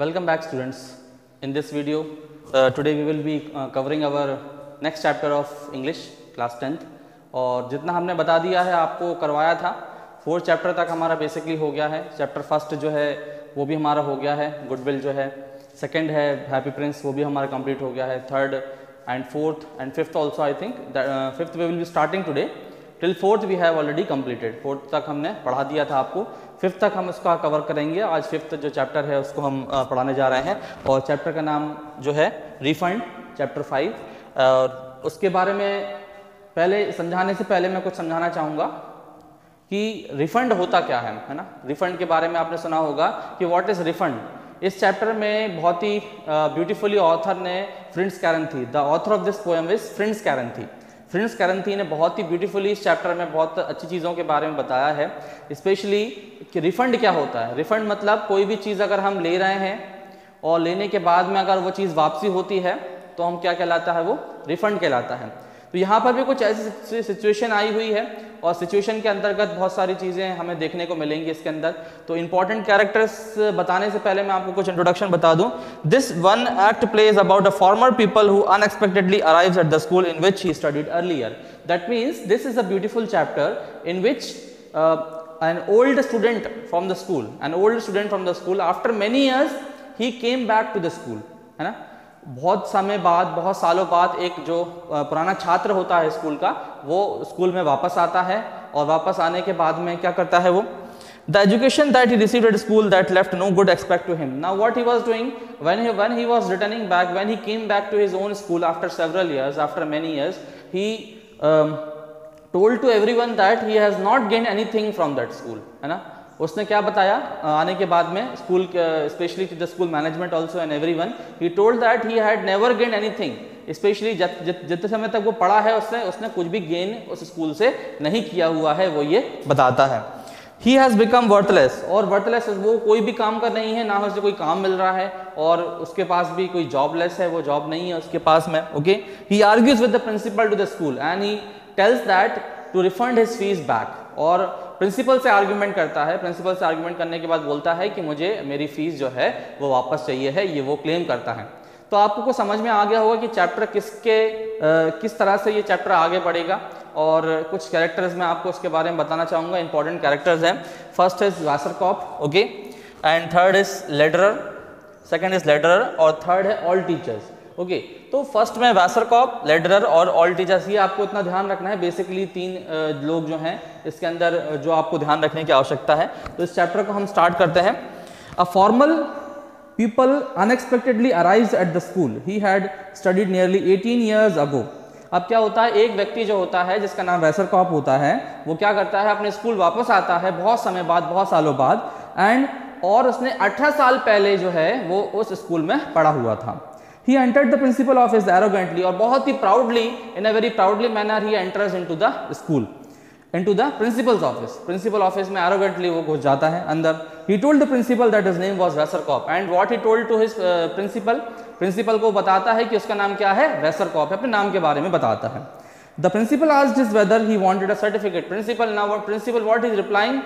Welcome back students. In this video, today we will be covering our next chapter of English class 10th और जितना हमने बता दिया है आपको करवाया था 4th चैप्टर तक हमारा बेसिकली हो गया है। चैप्टर फर्स्ट जो है वो भी हमारा हो गया है, गुडविल जो है, सेकंड है हैप्पी प्रिंस वो भी हमारा कंप्लीट हो गया है, third and fourth and fifth also I think fifth we will be starting today till fourth we have already completed. Fourth तक हमने पढ़ा दिया था आपको, फिफ्थ तक हम उसका कवर करेंगे। आज फिफ्थ जो चैप्टर है उसको हम पढ़ाने जा रहे हैं और चैप्टर का नाम जो है रिफंड, चैप्टर 5। और उसके बारे में पहले समझाने से पहले मैं कुछ समझाना चाहूँगा कि रिफंड होता क्या है ना। रिफंड के बारे में आपने सुना होगा कि व्हाट इज़ रिफंड। इस चैप्टर में बहुत ही ब्यूटीफुली ऑथर ने Fritz Karinthy, the author of this poem is Fritz Karinthy. Fritz Karinthy ने बहुत ही ब्यूटीफुली इस चैप्टर में बहुत अच्छी चीज़ों के बारे में बताया है, स्पेशली कि रिफंड क्या होता है। रिफंड मतलब कोई भी चीज़ अगर हम ले रहे हैं और लेने के बाद में अगर वो चीज़ वापसी होती है तो हम क्या कहलाता है, वो रिफंड कहलाता है। तो यहाँ पर भी कुछ ऐसी सिचुएशन आई हुई है और सिचुएशन के अंतर्गत बहुत सारी चीज़ें हमें देखने को मिलेंगी इसके अंदर। तो इंपॉर्टेंट कैरेक्टर्स बताने से पहले मैं आपको कुछ इंट्रोडक्शन बता दूं। This one act plays about a former people who unexpectedly arrives at the school in which he studied earlier. That means this is a beautiful chapter in which an old student from the school after many years he came back to the school, है ना। बहुत समय बाद, बहुत सालों बाद एक जो पुराना छात्र होता है स्कूल का, वो स्कूल में वापस आता है और वापस आने के बाद में क्या करता है वो, the education that he received at school that left no good aspect to him. Now what he was doing when he was returning back, when he came back to his own school after several years, after many years, he told to everyone that he has not gained anything from that school, है ना। उसने क्या बताया आने के बाद में school, specially to the school management also and everyone, he told that he had never gain anything. Specially जितने समय तक वो पढ़ा है उसने कुछ भी गेन उस स्कूल से नहीं किया हुआ है, वो ये बताता है। ही हैज़ बिकम वर्थलेस, और वर्थलेस वो कोई भी काम कर नहीं है, ना उसे कोई काम मिल रहा है और उसके पास भी कोई जॉबलेस है, वो जॉब नहीं है उसके पास में। Okay, he argues with the principal to the school and he tells that to refund his fees back. और प्रिंसिपल से आर्ग्यूमेंट करता है, प्रिंसिपल से आर्ग्यूमेंट करने के बाद बोलता है कि मुझे मेरी फीस जो है वो वापस चाहिए है, ये वो क्लेम करता है। तो आपको को समझ में आ गया होगा कि चैप्टर किस तरह से ये चैप्टर आगे बढ़ेगा। और कुछ कैरेक्टर्स मैं आपको उसके बारे में बताना चाहूँगा। इंपॉर्टेंट कैरेक्टर्स हैं। First is Wasserkopf, okay, and third is Lederer, second is Lederer और थर्ड है ऑल टीचर्स। ओके, तो फर्स्ट में वैसरकॉप, लेडरर और ऑल टीचर्स, ये आपको इतना ध्यान रखना है। बेसिकली 3 लोग जो हैं इसके अंदर जो आपको ध्यान रखने की आवश्यकता है। तो इस चैप्टर को हम स्टार्ट करते हैं। A formal people unexpectedly arrives at the school, he had studied nearly 18 years ago। अब क्या होता है, एक व्यक्ति जो होता है जिसका नाम वैसरकॉप होता है, वो क्या करता है, अपने स्कूल वापस आता है बहुत समय बाद, बहुत सालों बाद, और उसने 18 साल पहले जो है वो उस स्कूल में पढ़ा हुआ था। He entered the principal office arrogantly, और बहुत ही proudly, in a very proudly manner he enters into the school, into the principal's office. Principal office में arrogantly वो घुस जाता है अंदर। He told the principal that his name was Westerkopf, and what he told to his principal को बताता है कि उसका नाम क्या है, Westerkopf, अपने नाम के बारे में बताता है। The principal asked him whether he wanted a certificate. Principal what is replying?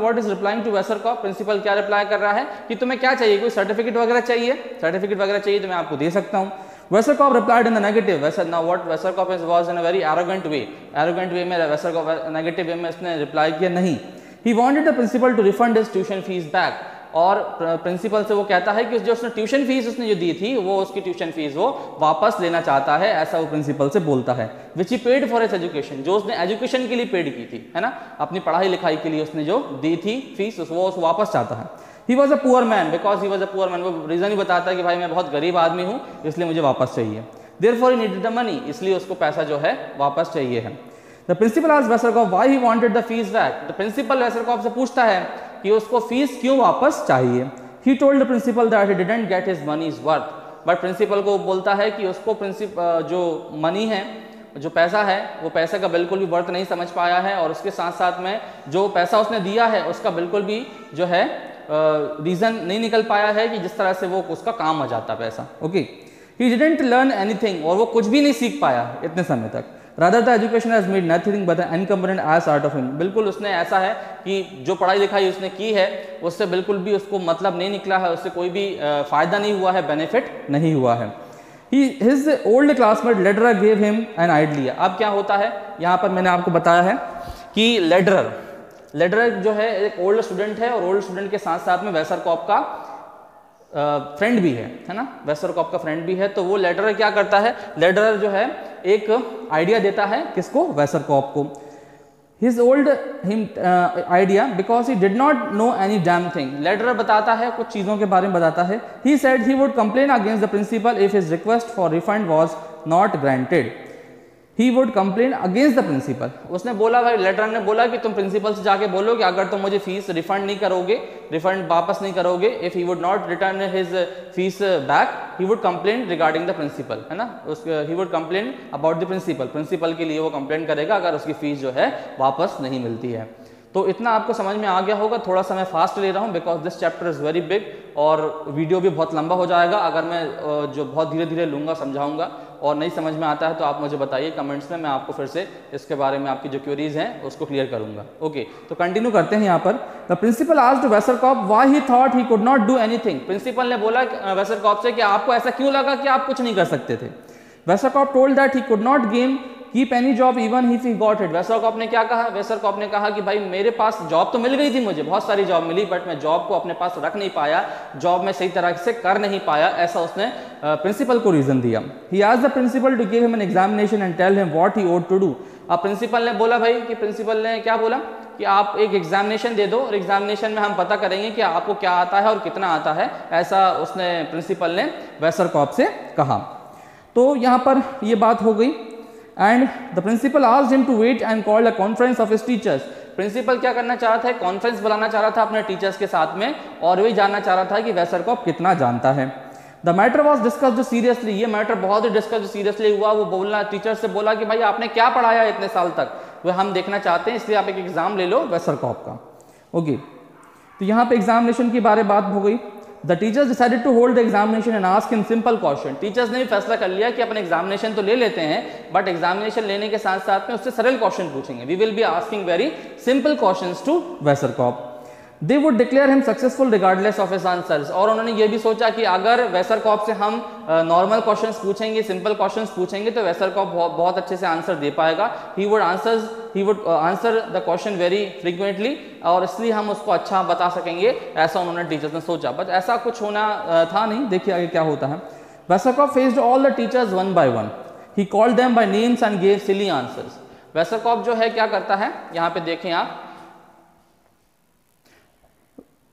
What is replying to Westerkopf? Principal क्या reply कर रहा है कि तुम्हें क्या चाहिए, कोई सर्टिफिकेट वगैरह चाहिए? सर्टिफिकेट वगैरह चाहिए तो मैं आपको दे सकता हूँ। Westerkopf replied in the negative. Now what Westerkopf was in a very arrogant way. Arrogant way में Westerkopf negative way में उसने reply किया नहीं। He wanted the principal to refund his tuition fees back. और प्रिंसिपल से वो कहता है कि जो उसने ट्यूशन फीस उसने जो दी थी वो उसकी ट्यूशन फीस वो वापस लेना चाहता है, ऐसा वो प्रिंसिपल से बोलता है। विच ही पेड फॉर हिज एजुकेशन, जो उसने एजुकेशन के लिए पेड की थी, है ना, अपनी पढ़ाई लिखाई के लिए उसने जो दी थी फीस, वो वापस चाहता है। He was a poor man, because he was a poor man, वो रीजन ही बताता है कि भाई मैं बहुत गरीब आदमी हूँ इसलिए मुझे वापस चाहिए। Therefore he needed the money, इसलिए उसको पैसा जो है वापस चाहिए है। The principal asked Wasserkopf why he wanted the fees back. The principal Wasserkopf से पूछता है कि उसको फीस क्यों वापस चाहिए। He told the principal that he didn't get his money's worth, but principal को बोलता है कि उसको जो मनी है, जो पैसा है, वो पैसे का बिल्कुल भी वर्थ नहीं समझ पाया है और उसके साथ साथ में जो पैसा उसने दिया है उसका बिल्कुल भी जो है रीज़न नहीं निकल पाया है कि जिस तरह से वो उसका काम आ जाता पैसा। Okay, he didn't learn anything, और वो कुछ भी नहीं सीख पाया इतने समय तक। Rather the education has made nothing but an incompetent ass out of him. बिल्कुल उसने ऐसा है कि जो पढ़ाई लिखाई उसने की है उससे बिल्कुल भी उसको मतलब नहीं निकला है, उससे कोई भी फ़ायदा नहीं हुआ है, बेनिफिट नहीं हुआ है। His old classmate Lederer gave him an idea। अब क्या होता है यहाँ पर मैंने आपको बताया है कि लेडरर जो है एक ओल्ड स्टूडेंट है और ओल्ड स्टूडेंट के साथ साथ में वेसरकॉप का फ्रेंड भी है ना, वेसरकॉप का फ्रेंड भी है। तो वो लेडरर क्या करता है, लेडरर जो है एक आइडिया देता है किसको, वेसरकॉप को। His old him idea because he did not know any damn thing। लेडरर बताता है कुछ चीज़ों के बारे में बताता है। He said he would complain against the principal if his request for refund was not granted। He would complain against the principal। उसने बोला, भाई लेडरर ने बोला कि तुम प्रिंसिपल से जाके बोलो कि अगर तुम मुझे फीस रिफंड नहीं करोगे, रिफंड वापस नहीं करोगे, if he would not return his fees back he would complain regarding the principal, है ना, he would complain about the principal. Principal के लिए वो कंप्लेन करेगा अगर उसकी फीस जो है वापस नहीं मिलती है। तो इतना आपको समझ में आ गया होगा। थोड़ा सा मैं फास्ट ले रहा हूँ because this chapter is very big और वीडियो भी बहुत लंबा हो जाएगा अगर मैं जो बहुत धीरे धीरे लूँगा, समझाऊँगा। और नहीं समझ में आता है तो आप मुझे बताइए कमेंट्स में, मैं आपको फिर से इसके बारे में आपकी जो क्वेरीज हैं उसको क्लियर करूँगा। ओके, तो कंटिन्यू करते हैं यहाँ पर। The principal asked Wasserkopf why he thought he could not do anything. Principal ने बोला वेसरकॉप से कि आपको ऐसा क्यों लगा कि आप कुछ नहीं कर सकते थे। Wasserkopf told that he could not gain keep any job even if he got it. Wasserkopf ने क्या कहा, वेसरकॉप ने कहा कि भाई मेरे पास जॉब तो मिल गई थी, मुझे बहुत सारी जॉब मिली, बट मैं जॉब को अपने पास रख नहीं पाया, जॉब में सही तरह से कर नहीं पाया, ऐसा उसने प्रिंसिपल को रीजन दिया। He asked the principal to give him an examination and tell him what he owed to do. अब प्रिंसिपल ने बोला भाई कि प्रिंसिपल ने क्या बोला कि आप एक एग्जामिनेशन दे दो और एग्जामिनेशन में हम पता करेंगे कि आपको क्या आता है और कितना आता है, ऐसा उसने प्रिंसिपल ने वेसरकॉप से कहा। तो यहाँ पर ये बात हो गई। And the principal asked him to wait and called a conference of his teachers. Principal क्या करना चाह रहा था, कॉन्फ्रेंस बुलाना चाह रहा था अपने टीचर्स के साथ में और वही जानना चाह रहा था कि वेसरकॉप कितना जानता है। The matter was discussed seriously. ये मैटर बहुत ही डिस्कस्ड सीरियसली हुआ। वो बोलना टीचर से बोला कि भाई आपने क्या पढ़ाया इतने साल तक, वो हम देखना चाहते हैं, इसलिए आप एक एग्जाम ले लो वेसरकॉप का। ओके, तो यहाँ पे एग्जामिनेशन की बात हो गई। The teachers decided to hold the examination and ask him simple question। Teachers ने भी फैसला कर लिया कि अपन एग्जामिनेशन तो ले लेते हैं बट एग्जामिनेशन लेने के साथ साथ में उससे सरल क्वेश्चन पूछेंगे। We will be asking very simple questions to Wasserkopf. They would declare him successful regardless of his answers। और उन्होंने ये भी सोचा कि अगर वेसरकॉप से हम नॉर्मल क्वेश्चंस पूछेंगे, सिंपल क्वेश्चंस पूछेंगे तो वेसरकॉप बहुत अच्छे से आंसर दे पाएगा। he would answer the question very frequently और इसलिए हम उसको अच्छा बता सकेंगे, ऐसा उन्होंने टीचर्स ने सोचा। बट ऐसा कुछ होना था नहीं। देखिए आगे क्या होता है। वेसरकॉप faced all the teachers one by one। he called them by names and gave silly answers। वेसरकॉप जो है क्या करता है, यहाँ पे देखें आप,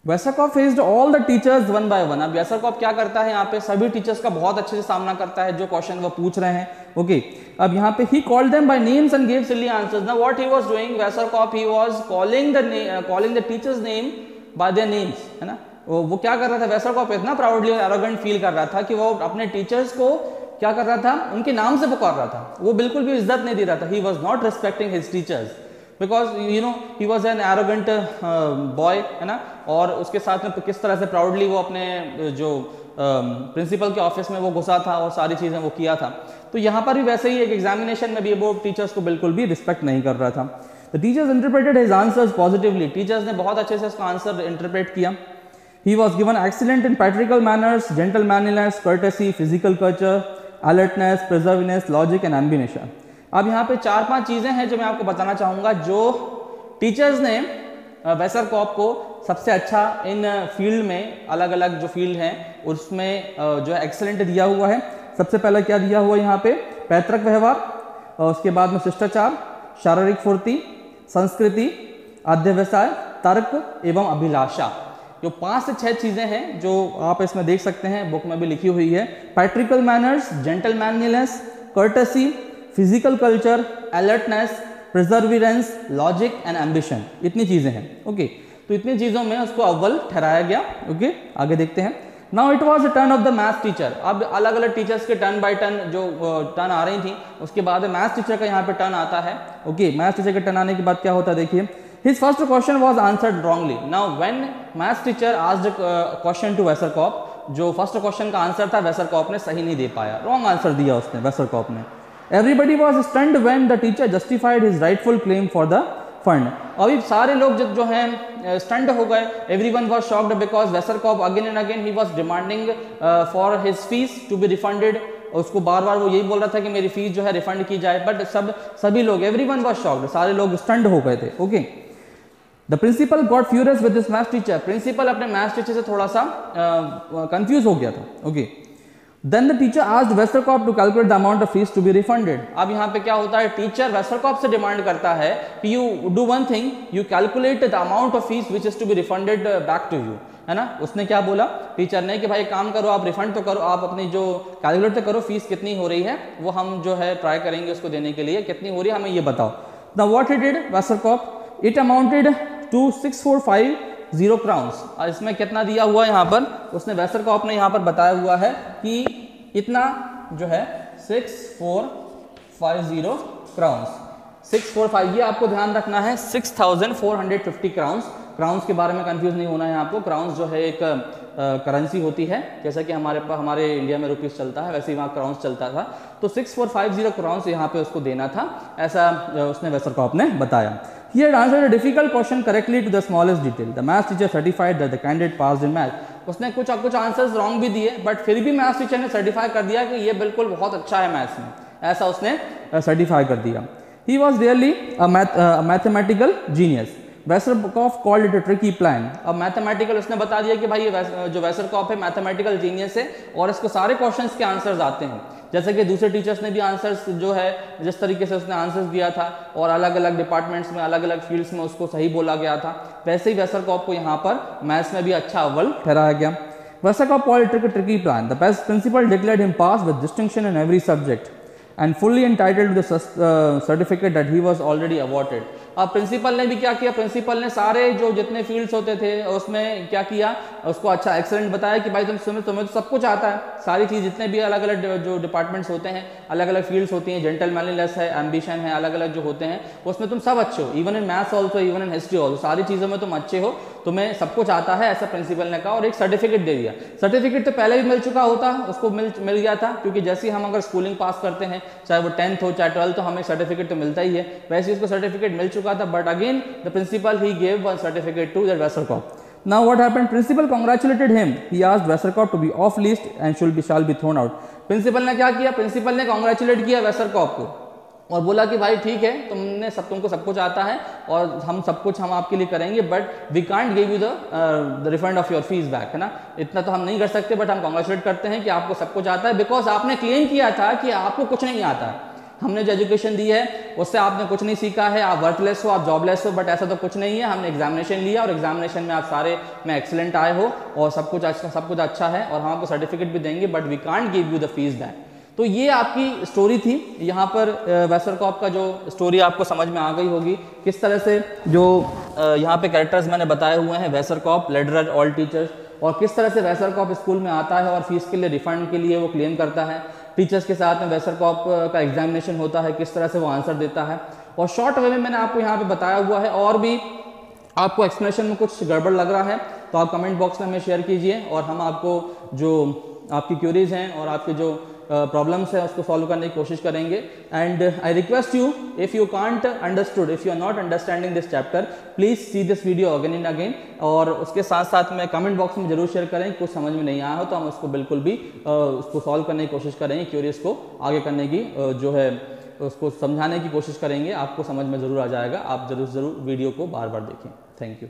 Wasserkopf faced all the teachers one by one. अब वेसरकॉप क्या करता है, यहाँ पे सभी टीचर्स का बहुत अच्छे से सामना करता है जो क्वेश्चन वो पूछ रहे हैं। ओके, अब यहाँ पे he called them by names and give silly answers. Now what he was doing, Wasserkopf he was calling the teachers name by their names, है ना। वो क्या कर रहा था, वेसरकॉप इतना प्राउडली और एरोगेंट फील कर रहा था कि वो अपने टीचर्स को क्या कर रहा था, उनके नाम से पुकार रहा था। वो बिल्कुल भी इज्जत नहीं दे रहा था। He was not respecting his teachers because you know he was an arrogant boy, है ना। और उसके साथ में किस तरह से प्राउडली वो अपने जो प्रिंसिपल के ऑफिस में वो घुसा था और सारी चीज़ें वो किया था। तो यहाँ पर भी वैसे ही एक एग्जामिनेशन में भी वो टीचर्स को बिल्कुल भी रिस्पेक्ट नहीं कर रहा था। The teachers interpreted his answers positively. Teachers ने बहुत अच्छे से उसका आंसर इंटरप्रेट किया। He was given excellent in practical manners, gentlemanliness, courtesy, physical culture, alertness, perseverance, logic and ambition. अब यहाँ पे 4-5 चीज़ें हैं जो मैं आपको बताना चाहूँगा जो टीचर्स ने वेसरकॉप को सबसे अच्छा इन फील्ड में, अलग अलग जो फील्ड हैं उसमें जो एक्सेलेंट दिया हुआ है। सबसे पहले क्या दिया हुआ है यहाँ पे, पैतृक व्यवहार, और उसके बाद में शिष्टाचार, शारीरिक फुर्ती, संस्कृति, अध्यवसाय, तर्क एवं अभिलाषा। जो 5 से 6 चीज़ें हैं जो आप इसमें देख सकते हैं, बुक में भी लिखी हुई है। Practical manners, gentlemanliness, courtesy, physical culture, alertness, perseverance, logic and ambition, इतनी चीज़ें हैं। ओके, तो इतनी चीज़ों में उसको अव्वल ठहराया गया। ओके, आगे देखते हैं। Now it was the turn off the maths teacher. अब अलग अलग टीचर्स के टर्न बाय टर्न जो टर्न आ रही थी, उसके बाद मैथ्स टीचर का यहाँ पे टर्न आता है। ओके, मैथ्स टीचर के टर्न आने के बाद क्या होता है देखिए। His first question was answered wrongly. Now when maths teacher asked question to Wasserkopf, जो फर्स्ट क्वेश्चन का आंसर था वेसरकॉप ने सही नहीं दे पाया, रॉन्ग आंसर दिया उसने वेसरकॉप ने। Everybody was stunned when the teacher justified his rightful claim for the fund. अभी सारे लोग जो हैं स्टंड हो गए. Everyone was shocked because Westerkopf again and again he was demanding for his fees to be refunded. उसको बार बार वो यही बोल रहा था कि मेरी फीस जो है रिफंड की जाए. बट सभी लोग, everyone was shocked, सारे लोग स्टंड हो गए थे. Okay. The principal got furious with his math teacher. Principal अपने मैथ्स टीचर से थोड़ा सा कंफ्यूज हो गया था. Okay. Then the teacher asked Westerkopf to calculate the amount of fees to be refunded. अब यहाँ पे क्या होता है, टीचर Westerkopf से डिमांड करता है कि you do one thing, you calculate the amount of fees which is to be refunded back to you. है ना. उसने क्या बोला टीचर ने कि भाई एक काम करो, आप रिफंड तो करो, आप अपनी जो कैलकुलेट तो करो फीस कितनी हो रही है, वो हम जो है ट्राई करेंगे उसको देने के लिए, कितनी हो रही है हमें ये बताओ. Now what he did Westerkopf, it amounted to 6450 crowns. और इसमें कितना दिया हुआ है यहाँ पर, उसने Westerkopf ने यहाँ पर बताया हुआ है कि इतना जो है 6450 क्राउन्स. 645 ये आपको ध्यान रखना है, 6450 क्राउन्स. क्राउन्स के बारे में कंफ्यूज नहीं होना है आपको. क्राउन्स जो है एक करेंसी होती है, जैसा कि हमारे इंडिया में रुपीस चलता है वैसे ही वहाँ क्राउन्स चलता था. तो 6450 क्राउन्स यहाँ पे उसको देना था, ऐसा उसने Westerkopf ने बताया. He had answered a difficult question correctly to the smallest detail. The math teacher certified that the candidate passed in math. उसने कुछ आंसर्स रॉन्ग भी दिए, बट फिर भी मैथ्स टीचर ने सर्टिफाई कर दिया कि ये बिल्कुल बहुत अच्छा है मैथ्स में, ऐसा उसने सर्टिफाई कर दिया. He was really a mathematical genius. Westerkopf called it a tricky plan. अब मैथमेटिकल उसने बता दिया कि भाई ये जो Westerkopf है मैथमेटिकल जीनियस है और इसको सारे क्वेश्चंस के आंसर्स आते हैं. जैसे कि दूसरे टीचर्स ने भी आंसर्स जो है जिस तरीके से उसने आंसर्स दिया था और अलग अलग डिपार्टमेंट्स में अलग अलग फील्ड्स में उसको सही बोला गया था, वैसे ही Westerkopf को यहाँ पर मैथ्स में भी अच्छा अव्वल ठहराया गया. Westerkopf called it a tricky plan. The best principal declared him passed with distinction in every subject and fully entitled to the certificate that he was already awarded. अब प्रिंसिपल ने भी क्या किया, प्रिंसिपल ने सारे जो जितने फील्ड्स होते थे उसमें क्या किया, उसको अच्छा एक्सेलेंट बताया कि भाई तुम्हें तो सब कुछ आता है, सारी चीज़ जितने भी अलग अलग जो डिपार्टमेंट्स होते हैं, अलग अलग फील्ड्स होती हैं, जेंटलमैनलीनेस है, एम्बिशन है, अलग अलग जो होते हैं उसमें तुम सब अच्छे हो. Even in maths also, even in history also, सारी चीज़ों में तुम अच्छे हो, तुम्हें सब कुछ आता है, ऐसा प्रिंसिपल ने कहा और एक सर्टिफिकेट दे दिया. सर्टिफिकेट तो पहले भी मिल चुका होता, उसको मिल गया था, क्योंकि जैसे ही हम अगर स्कूलिंग पास करते हैं, चाहे वो 10th हो चाहे 12th, तो हमें सर्टिफिकेट तो मिलता ही है, वैसे ही उसको सर्टिफिकेट मिल चुका था. But again the principal he gave one certificate to that Westerkopf. Now what happened, principal congratulated him. He asked Westerkopf to be off list and shall be thrown out. Principal ने क्या किया, principal ने congratulate किया Westerkopf को और बोला कि भाई ठीक है, तुमको सब कुछ आता है और हम आपके लिए करेंगे, but we can't give you the refund of your fees back, है ना. इतना तो हम नहीं कर सकते, बट हम कॉन्ग्रेचुलेट करते हैं कि आपको सब कुछ आता है, बिकॉज आपने क्लेम किया था कि आपको कुछ नहीं आता है. हमने जो एजुकेशन दी है उससे आपने कुछ नहीं सीखा है, आप वर्थलेस हो, आप जॉबलेस हो, बट ऐसा तो कुछ नहीं है. हमने एग्जामिनेशन लिया और एग्जामिनेशन में आप सारे में एक्सीलेंट आए हो और सब कुछ अच्छा है और हम आपको सर्टिफिकेट भी देंगे, but we can't give you the fees back. तो ये आपकी स्टोरी थी. यहाँ पर Westerkopf का जो स्टोरी आपको समझ में आ गई होगी, किस तरह से जो यहाँ पे कैरेक्टर्स मैंने बताए हुए हैं, Westerkopf, लेडरर, ऑल टीचर्स, और किस तरह से Westerkopf स्कूल में आता है और फीस के लिए रिफंड के लिए वो क्लेम करता है. टीचर्स के साथ में Westerkopf का एग्जामिनेशन होता है, किस तरह से वो आंसर देता है. और शॉर्ट वे में मैंने आपको यहाँ पे बताया हुआ है, और भी आपको एक्सप्लेनेशन में कुछ गड़बड़ लग रहा है तो आप कमेंट बॉक्स में हमें शेयर कीजिए और हम आपको जो आपकी क्यूरीज हैं और आपके जो प्रॉब्लम्स है उसको सॉल्व करने की कोशिश करेंगे. And I request you, if you can't understood, if you are not understanding this chapter, please see this video again and again. और उसके साथ साथ में कमेंट बॉक्स में जरूर शेयर करें, कुछ समझ में नहीं आया हो तो हम उसको बिल्कुल भी उसको सॉल्व करने की कोशिश करेंगे, क्यूरीज को आगे करने की जो है उसको समझाने की कोशिश करेंगे. आपको समझ में ज़रूर आ जाएगा. आप ज़रूर वीडियो को बार बार देखें. Thank you.